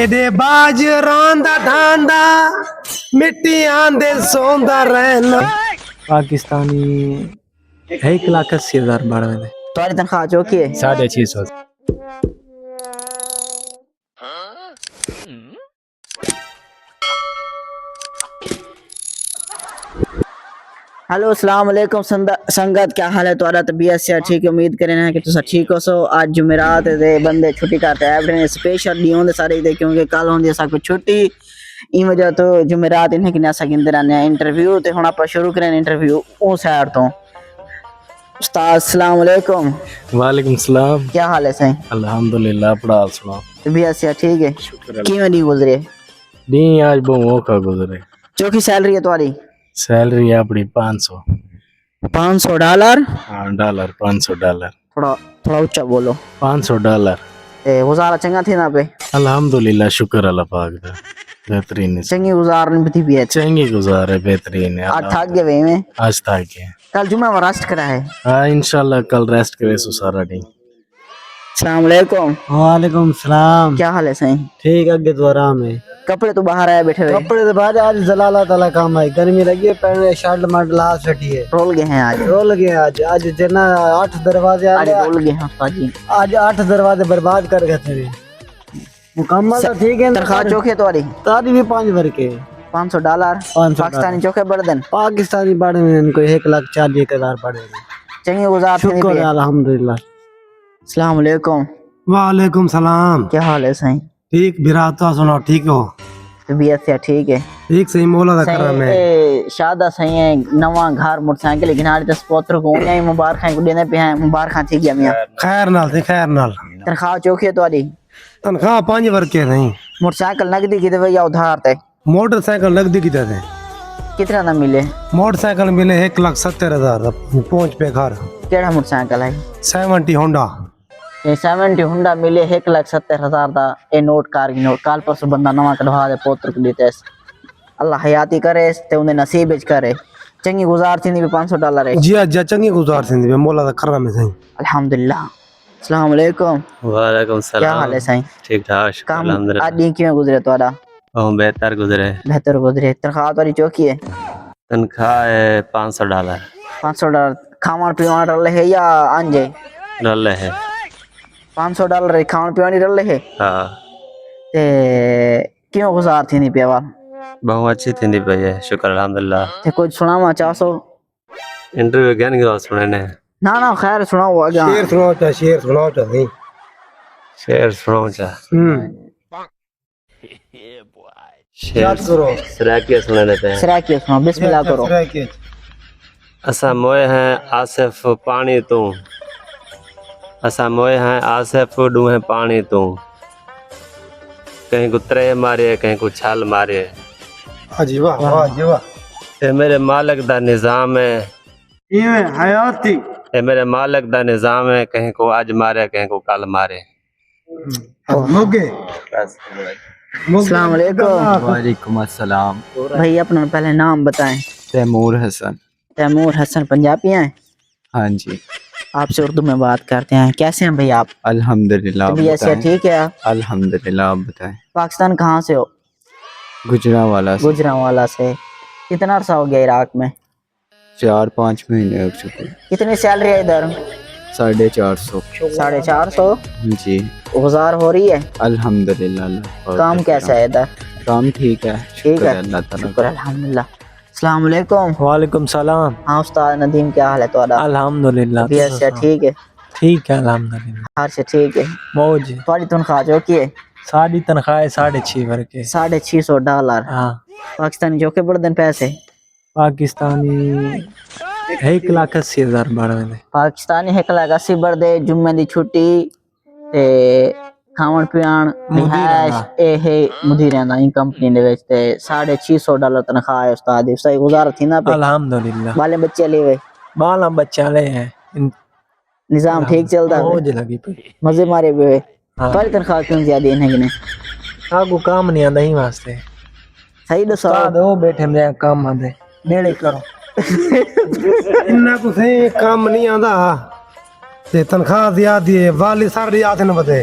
ایڈے باجراں دا ڈھانڈا مٹیاں دے سوندا رہنا پاکستانی 1,80,000 بڑھے دے تمہاری تنخواہ چوکی ہے 650 ہلو السلام علیکم سنگت، کیا حال ہے تمہارا؟ طبیعت سے ٹھیک ہے؟ امید کریں کہ تسا ٹھیک ہو سو۔ آج جمعرات دے بندے چھٹی کرتے ہیں، سپیشل نہیں ہوندے سارے دے، کیونکہ کل ہوندی ہے کوئی چھٹی، این وجہ تو جمعرات انہیں کہ اسا گندے رہنے ہیں انٹرویو تے۔ ہن اپا شروع کریں انٹرویو او سائڈ تو۔ استاد السلام علیکم۔ وعلیکم السلام، کیا حال ہے سائیں؟ الحمدللہ، اپنا حال سناؤ؟ طبیعت سے ٹھیک ہے؟ شکر کیویں دی گزرے؟ نہیں آج بہت موقع گزرے۔ چوکی سیلری ہے تمہاری؟ سیلری ہے اپنی 500 $500؟ ہاں ڈالر، $500 تھوڑا اونچا بولو۔ $500 گزارا چنگا تھی نا پہ؟ الحمدللہ، شکر اللہ پاک دا، بہترین ہے، چنگی گزارن بھی تھی؟ چنگی گزار ہے، بہترین ہے۔ آج تھک گئے میں؟ آج تھک گئے، کل جمعہ میں ریسٹ کرا ہے؟ ہاں انشاءاللہ کل ریسٹ کرے سو سارا دن۔ السلام علیکم۔ وعلیکم السلام۔ کیا حال ہے سائیں؟ ٹھیک ہے، تو آرام ہے۔ کپڑے تو باہر آئے بیٹھے ہوئے؟ کپڑے تو باہر آج جلالہ تعالیٰ کام آئی، گرمی لگی ہے، پہنے شرٹ ماڈل ہاتھ رکھی ہے، رول گئے ہیں آج؟ رول گئے آج جنا 8 دروازے آج آ رول گئے ہیں استاد جی؟ آج 8 دروازے برباد کر گئے تھے مکمل تو ٹھیک ہے۔ تنخواہ چوکے تمہاری؟ تاری بھی 5 بھر کے $500 پاکستانی چوکے بڑھ دن؟ پاکستانی پڑھے میں ان کو 1,40,000 پڑھے ہیں۔ چنگی گزار تھی شکر ہے الحمدللہ۔ السلام علیکم۔ وعلیکم سلام۔ کیا حال ہے سائیں؟ ٹھیک بھرا تو سناؤ، ٹھیک ہو؟ طبیعت سے ٹھیک ہے؟ ٹھیک صحیح مولا دا کرم ہے۔ شادہ سائیں ہے، نواں گھر موٹر سائیکل گھناڑی تے سپوتر کو اونیاں مبارکاں کو دینے پہ ہیں، مبارکاں تھی گیا میاں۔ خیر نال تھی، خیر نال۔ تنخواہ چوکی ہے تمہاری؟ تنخواہ 5 ورکے نہیں، موٹر سائیکل نقدی کی دے یا ادھار تے؟ موٹر سائیکل نقدی کی دے۔ کتنا نہ ملے؟ موٹر سائیکل ملے 1,70,000 پہنچ پہ گھر۔ کیڑا موٹر سائیکل ہے؟ 70 ہونڈا۔ 70 ہونڈا ملے 1,70,000 دا۔ اے نوٹ کار کی نوٹ کال پرسوں بندہ نواں کڑوا دے پوتر کو دیتے، اللہ حیاتی کرے تے انہیں نصیب وچ کرے۔ چنگی گزار تھی بھی $500 ہے؟ جی اجا چنگی گزار تھی مولا دا کرم ہے صحیح۔ الحمدللہ۔ السلام علیکم۔ وعلیکم السلام۔ کیا حال ہے سائیں؟ ٹھیک ٹھاک، شکر کام الحمدللہ۔ آج دن کیویں گزرے تہاڈا؟ بہتر گزرے۔ بہتر گزرے۔ تنخواہ تہاڈی چوکی ہے؟ تنخواہ ہے $500 $500 کھاون پیون رلے ہے یا انجے؟ رل ہے۔ $500 کھاون پیون رلے ہے؟ ہاں تے کیوں گزار تھی نہیں پیوا؟ بہت اچھی تھی پئی ہے، شکر الحمدللہ۔ تے کچھ سناواں چاہو؟ انٹرویو گن گیا سننے نے؟ نا خیر سناؤ آگے۔ شیر سناؤ چا، شیر سناؤ چا نہیں۔ شعر سناؤ چا؟ یاد کرو۔ سراکیہ سننے دیتے ہیں۔ سراکیہ سناؤ، بسم اللہ کرو۔ اسا موئے ہیں آصف پانی تو، اسا موئے ہیں آصف ڈوہیں پانی تو، کہیں کو ترے مارے کہیں کو چھال مارے، جی واہ واہ جی واہ۔ اے میرے مالک دا نظام ہے، ایویں حیاتی۔ اے میرے مالک دا نظام ہے، کہیں کو آج مارے کہیں کو کل مارے۔ موگے۔ السلام علیکم۔ وعلیکم السلام۔ بھائی اپنا پہلے نام بتائیں۔ تیمور حسن۔ تیمور حسن پنجابی ہیں؟ ہاں جی، آپ سے اردو میں بات کرتے ہیں۔ کیسے ہیں بھائی آپ؟ الحمدللہ۔ طبیعت سے ٹھیک ہے؟ الحمدللہ، آپ بتائیں؟ پاکستان کہاں سے ہو؟ گجرانوالا سے۔ گجرانوالا سے۔ کتنا عرصہ ہو گیا عراق میں؟ 4-5 مہینے ہو چکے۔ کتنی سیلری ہے ادھر؟ 450۔ 450؟ جی گزار ہو رہی ہے؟ الحمدللہ۔ اللہ پاک کام کا کیسا ہے ادھر؟ کام ٹھیک ہے، ٹھیک شکر ہے؟ ہے اللہ تعالیٰ شکر الحمدللہ۔ السلام علیکم۔ وعلیکم السلام۔ ہاں استاد ندیم، کیا حال ہے تمہارا؟ الحمدللہ۔ طبیعت سے ٹھیک ہے؟ ٹھیک ہے الحمدللہ۔ ہر سے ٹھیک ہے؟ موج۔ تھوڑی تنخواہ جو کی ہے؟ ساری تنخواہ 6.5 ورکے۔ $650۔ ہاں پاکستانی جو کے بڑھ دن پیسے؟ پاکستانی 1,80,000 بڑھے دے۔ پاکستانی 1,80,000 بڑھ دے، جمعے دی چھٹی تے کھاون پیان رہائش اے ہے مدیریں دا کمپنی دے وچ تے $650 تنخواہ ہے استاد دی۔ صحیح گزار تھی نا پہ؟ الحمدللہ۔ بالے بچے لے ہوئے؟ بالا بچہ لے ہیں، نظام ٹھیک چلتا ہے؟ موج لگی پئی۔ مزے مارے ہوئے؟ ہاں تھوڑی تنخواہ کیوں زیادہ انہیں کہ نہیں؟ آگو کام نہیں آندا ہی واسطے۔ صحیح دسو۔ استاد ہو بیٹھے میں کام آندے نیڑے کرو۔ انہاں کو صحیح کام نہیں آندا تے تنخواہ زیادہ ہے، والی ساری آتے نہ بدے۔